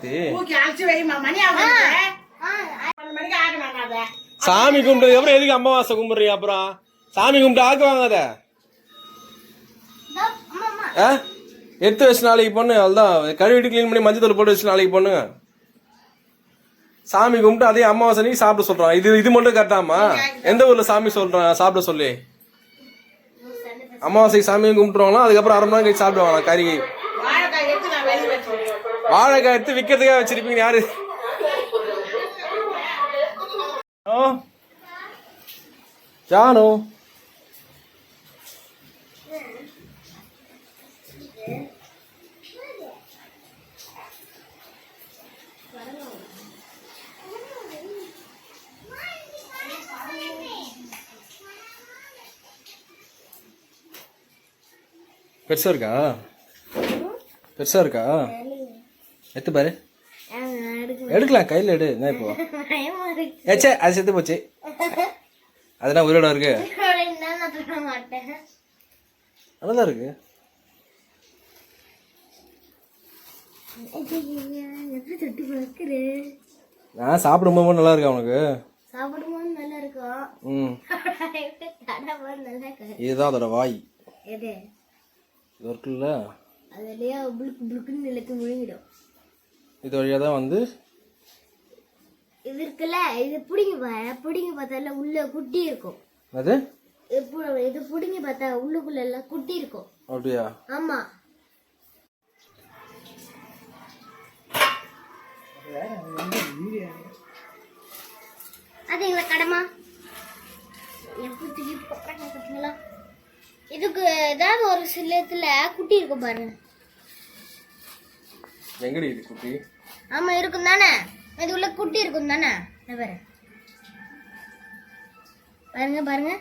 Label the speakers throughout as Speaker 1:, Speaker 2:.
Speaker 1: கார்த்தி. சாமி கும்பிட்டதுக்கு அப்புறம் எதுக்கு அமாவாசை கும்பிடுறீங்க? அப்புறம் சாமி கும்பிட்டு ஆக்குவாங்க அத எடுத்து வச்சு நாளைக்கு பொண்ணு அவ்வளோதான். கழுவிட்டு கிளீன் பண்ணி மஞ்சள் தூள் போட்டு வச்சு நாளைக்கு பொண்ணுங்க. சாமி கும்பிட்டு அதே அமாவாசை நீ சாப்பிட சொல்றான். இது மட்டும் கரெக்டாமா? எந்த ஊர்ல சாமி சொல்றான் சாப்பிட சொல்லி? அமாவாசைக்கு சாமியும் கும்பிட்டுருவாங்களா, அதுக்கப்புறம் அரை மணி நேரம் கழிச்சு சாப்பிடுவாங்களா கறி? வாழைக்காய் எடுத்து விற்கிறதுக்காக வச்சிருப்பீங்க யாரு? ஜானு பெருசா இருக்கா? பெருசா இருக்கா? எடுத்து பாரு. எடுக்கலாம், கையில் எடு. என்ன இப்போ ஏச்சே அது செத்து போச்சு. அதெல்லாம் உயிரோட இருக்கு. நல்லதான் இருக்கு. நான் சாப்பிடும்போது நல்லா இருக்கா உனக்கு? இதுதான் அதோட வாய். இது இருக்குல்ல, இது வழியா தான் வந்து
Speaker 2: இது இருக்குல்ல, இது புடிங்கி பார்த்தா உள்ள குட்டி இருக்கும்.
Speaker 1: அது
Speaker 2: இது புடிங்கி பார்த்தா உள்ளுக்குள்ள எல்லாம் குட்டி இருக்கும்.
Speaker 1: அப்படியா?
Speaker 2: ஆமா. அதுங்களா கடமா எப்படி பார்த்தீங்களா? இதுக்கு ஏதாவது ஒரு சிலத்துல குட்டி இருக்கும் பாருங்க.
Speaker 1: எங்கடி இது குட்டி?
Speaker 2: ஆமா இருக்கும் தானே, இது உள்ள குட்டி இருக்கும் தானே. பாருங்க பாருங்க,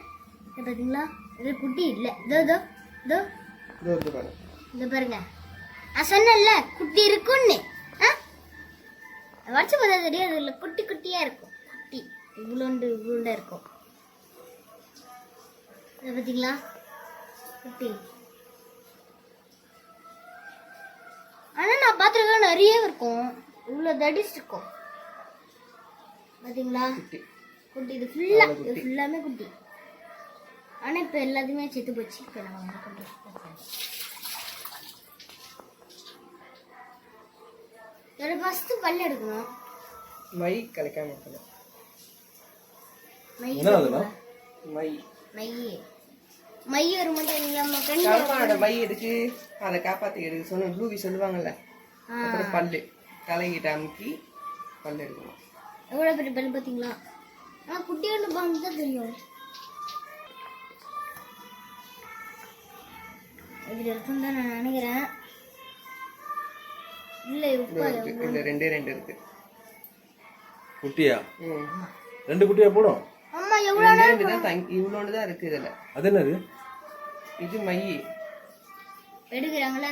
Speaker 2: பாத்தீங்களா? இது குட்டி இல்ல. இதோ பாருங்க, நான் சொன்னேன்ல குட்டி இருக்குன்னு. வச்சு பார்த்தா தெரியும், அதுல குட்டி குட்டியா இருக்கும். குட்டி இவ்வளோண்டு இருக்கும். பாத்தீங்களா குட்டி? ஆனா நான் பாத்துருக்கேன் நிறைய இருக்கும், இவ்வளவு தடிச்சு இருக்கும். பாத்தீங்களா குட்டி? இது ஃபுல்லாமே குட்டி. ஆனா இப்ப எல்லாத்தையுமே செத்து போச்சு. இப்ப நம்ம ஃபர்ஸ்ட் பல்ல எடுக்கணும்.
Speaker 3: மை கலக்காம இருக்கணும்.
Speaker 2: மை ஒரு மட்டும்
Speaker 3: மை எடுத்து அதை காப்பாத்தி எடுக்க சொன்ன ப்ளூவி சொல்லுவாங்கல்ல. அப்புறம் பல்லு தலைகிட்ட அமுக்கி பல்லு எடுக்கணும்.
Speaker 2: எவ்வளவு பெரிய பல்லு பாத்தீங்களா? குட்டியோட பாம்பு தான் தெரியும். இதுல இருக்கும் தான் நான் நினைக்கிறேன். இல்ல
Speaker 3: இல்ல ரெண்டே இருக்கு.
Speaker 1: குட்டியா? ரெண்டு குட்டியா போடும்.
Speaker 2: அம்மா எவ்வளவு
Speaker 3: இவ்வளோன்னு தான் இருக்கு இதுல.
Speaker 1: அது என்னது?
Speaker 3: இது மை
Speaker 2: எடுக்கிறாங்களா?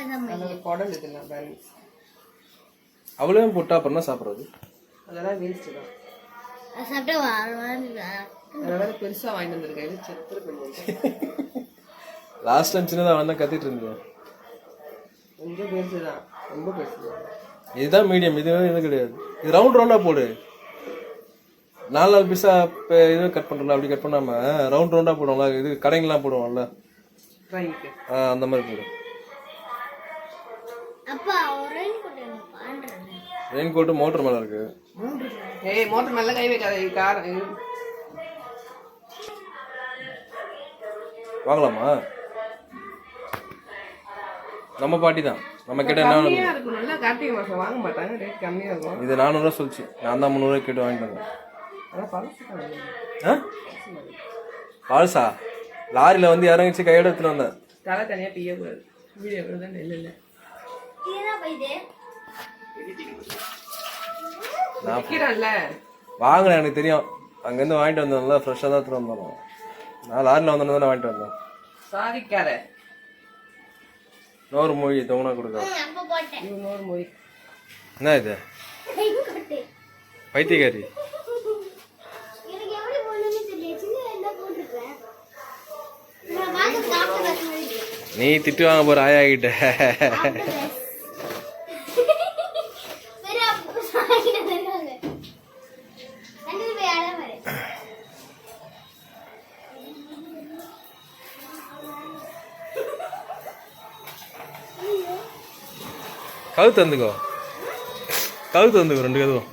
Speaker 3: குடல் இதெல்லாம் பேலன்ஸ்.
Speaker 1: அவ்வளவு போட்டா அப்புறம் சாப்பிடுறது
Speaker 3: அதெல்லாம் வேஸ்ட் தான். அதனால பெருசா வாங்கிட்டு வந்திருக்கேன். இது செத்து கொஞ்சம்.
Speaker 1: லாஸ்ட் டைம் சின்னதா வந்தா கத்திட்டு இருந்தேன்.
Speaker 3: கொஞ்சம் பெருசு தான், ரொம்ப பெருசு தான்.
Speaker 1: இதுதான் மீடியம், இது கிடையாது. இது ரவுண்டா போடு. 4 பீஸா இது கட் பண்றல, அப்படி கட் பண்ணாம ரவுண்டா போடுவோம்ல, இது கடைங்கெல்லாம் போடுவோம்ல, அந்த மாதிரி போடு.
Speaker 2: அப்பா
Speaker 1: ரெயின் கோட் மோட்டர் மேல இருக்கு.
Speaker 3: ஏய் மோட்டர் மேல கை வைக்காத. கார்
Speaker 1: வாங்கலாமா? நம்ம பாட்டி தான், நம்ம கிட்ட என்ன
Speaker 3: இருக்கும். நல்லா கார்த்திகை மாசம் வாங்க மாட்டாங்க, ரேட் கம்மியா இருக்கும்.
Speaker 1: இது 400 ரூபா சொல்லிச்சு, நான் தான் 300 ரூபாய் கேட்டு வாங்கிட்டு வந்தேன். பால்சா லாரியில வந்து இறங்கிச்சு கையோட எடுத்துட்டு வந்தேன்.
Speaker 3: தலை தனியா பிய்ய கூடாது. வீடியோ தான் இல்ல
Speaker 1: வாங்கினேன், எனக்கு தெரியும். அங்கேருந்து வாங்கிட்டு வந்தோம்ல, ஃப்ரெஷ்ஷாக தான் எடுத்துட்டு வந்தோம். நான் லாரியில் வந்தோன்னு தானே வாங்கிட்டு வந்தேன்.
Speaker 3: சாதிக்கார
Speaker 1: நோறு மொழி தவணா கொடுக்காது. என்ன இது பைத்தியக்காரி? நீ திட்டு வாங்க போற ஆயா கிட்ட. கவுத்து வந்துக்கோ, கவுத்து வந்துக்கோ 2 கதவும்.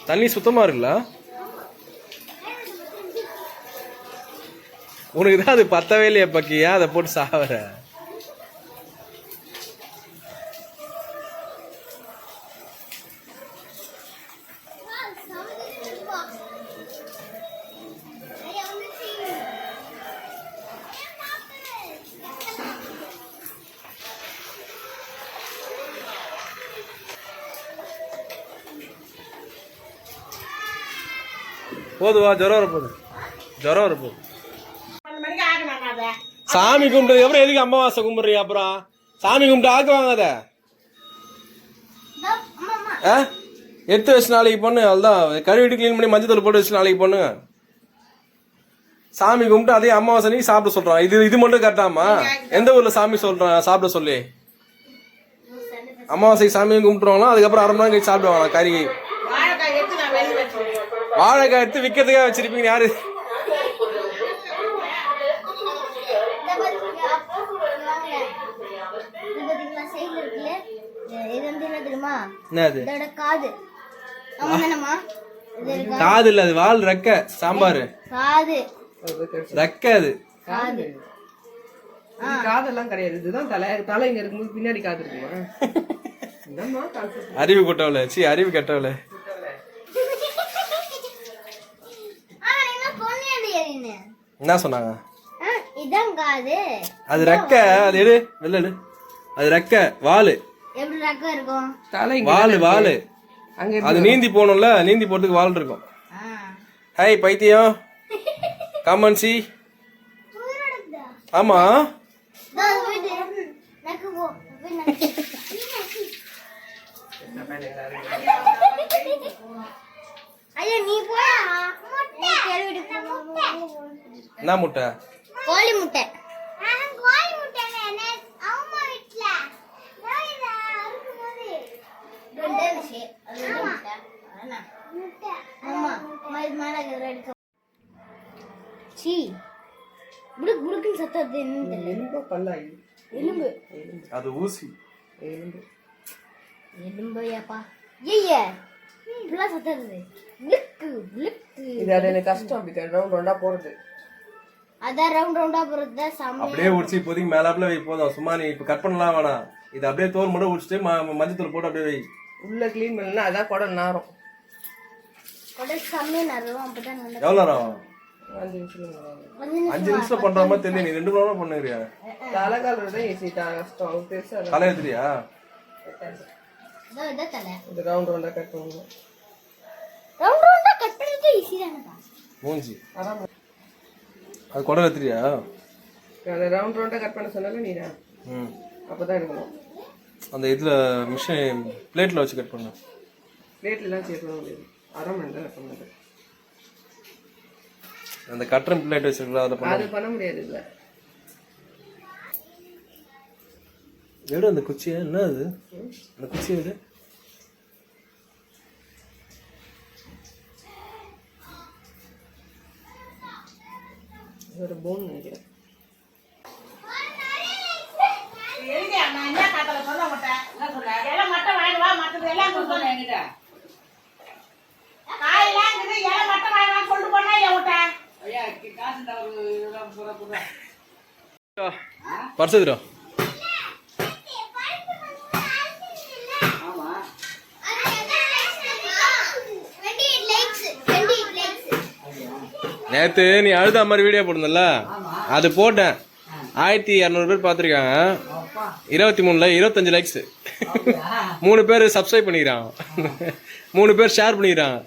Speaker 1: தண்ணி சுத்தமா இருக்குல்ல? உனக்கு தான் அது பத்தவே இல்லையா பக்கி, ஏன் அதை போட்டு சாவற? போதுவா, ஜுரம் வரப்போகுது, ஜுரம் வரப்போகுது. சாமி கும்பிட்டதுக்கு அப்புறம் எதுக்கு அமாவாசை கும்பிடுறீங்க? அப்புறம் சாமி கும்பிட்டு ஆக்குவாங்க அதை எடுத்து வச்சு நாளைக்கு பண்ணு. அவ்வளோதான், கழுவிட்டு கிளீன் பண்ணி மஞ்சள் தூள் போட்டு வச்சு நாளைக்கு பண்ணுங்க. சாமி கும்பிட்டு அதே அமாவாசை நீ சாப்பிட சொல்றான். இது மட்டும் கரெக்டாமா? எந்த ஊர்ல சாமி சொல்றான் சாப்பிட சொல்லி? அமாவாசைக்கு சாமியும் கும்பிட்டுருவாங்களா, அதுக்கப்புறம் 1/2 மணி நேரம் கழிச்சு சாப்பிடுவாங்களா கறி? வாழைக்காய் எடுத்து விற்கிறதுக்காக வச்சிருப்பீங்க யாரு? காது இல்ல, அது வால் ரெக்க. சாம்பார் ரெக்க, அது
Speaker 3: காதெல்லாம் கிடையாது, இதுதான் தலை. தலை இங்க இருக்கும்போது பின்னாடி காது இருக்குமா?
Speaker 1: அறிவு கொட்டவள, சி அறிவு கெட்டவள. என்ன சொன்னாங்க? அது ரெக்க, அது எடு வெள்ள எடு. அது ரெக்க, வாலு.
Speaker 2: எப்படி ரெக்க இருக்கும்?
Speaker 1: வாலு வாலு. அது நீந்தி போகணும்ல, நீந்தி போறதுக்கு வால் இருக்கும். ஹாய் பைத்தியம், கமன் சி. ஆமா என்ன முட்டை?
Speaker 2: கோழி முட்டை.
Speaker 1: அது ஊசி.
Speaker 3: கஷ்டம் போறது.
Speaker 1: அப்படியே உடிச்சு இப்போதைக்கு மேலாப்புல வை போதும். சும்மா நீ இப்ப கட் பண்ணலாம் வேணாம். இது அப்படியே தோல் மட்டும் உடிச்சிட்டு மஞ்சள் தூள் போட்டு அப்படியே வை.
Speaker 3: உள்ள கிளீன் பண்ணலாம், அதான் குடல் நாரும்.
Speaker 1: எவ்வளவு நேரம்? 5 நிமிஷம் பண்ற மாதிரி தெரியல. நீ 2 மணி நேரம் பண்ணுறியா?
Speaker 3: தலைகாலம் ஈஸி தான், கஷ்டம் பெருசா.
Speaker 1: தலை எடுத்துறியா?
Speaker 3: ரவுண்ட் ரவுண்டா கட் பண்ணுவோம்.
Speaker 1: மூஞ்சி அது குடல் எடுத்துறியா?
Speaker 3: ரவுண்ட் ரவுண்டா கட் பண்ண சொன்னால நீடா. அப்பதான் எடுக்கணும்.
Speaker 1: அந்த இதுல மிஷின் பிளேட்ல வச்சு கட் பண்ணு.
Speaker 3: பிளேட்ல எல்லாம் சேர்க்க முடியாது, 1/2 மணி நேரம் கட் பண்ணது.
Speaker 1: அந்த கட்டர் பிளேட் வச்சிருக்கா, அது
Speaker 3: பண்ண முடியாது. இல்ல
Speaker 1: எடு அந்த குச்சியை. என்ன அது? அந்த குச்சி எடு.
Speaker 3: ஒரு போன் நினைக்கிறேன்.
Speaker 1: பர்ஸ் எதுரா? நேத்து நீ அழுத மாதிரி வீடியோ போட்டிருந்தல, அது போட்டேன். 1200 பேர் பார்த்துருக்காங்க. 23ல 25 லைக்ஸ். 3 பேர் சப்ஸ்கிரைப் பண்ணிக்கிறாங்க, 3 பேர் ஷேர் பண்ணிக்கிறாங்க.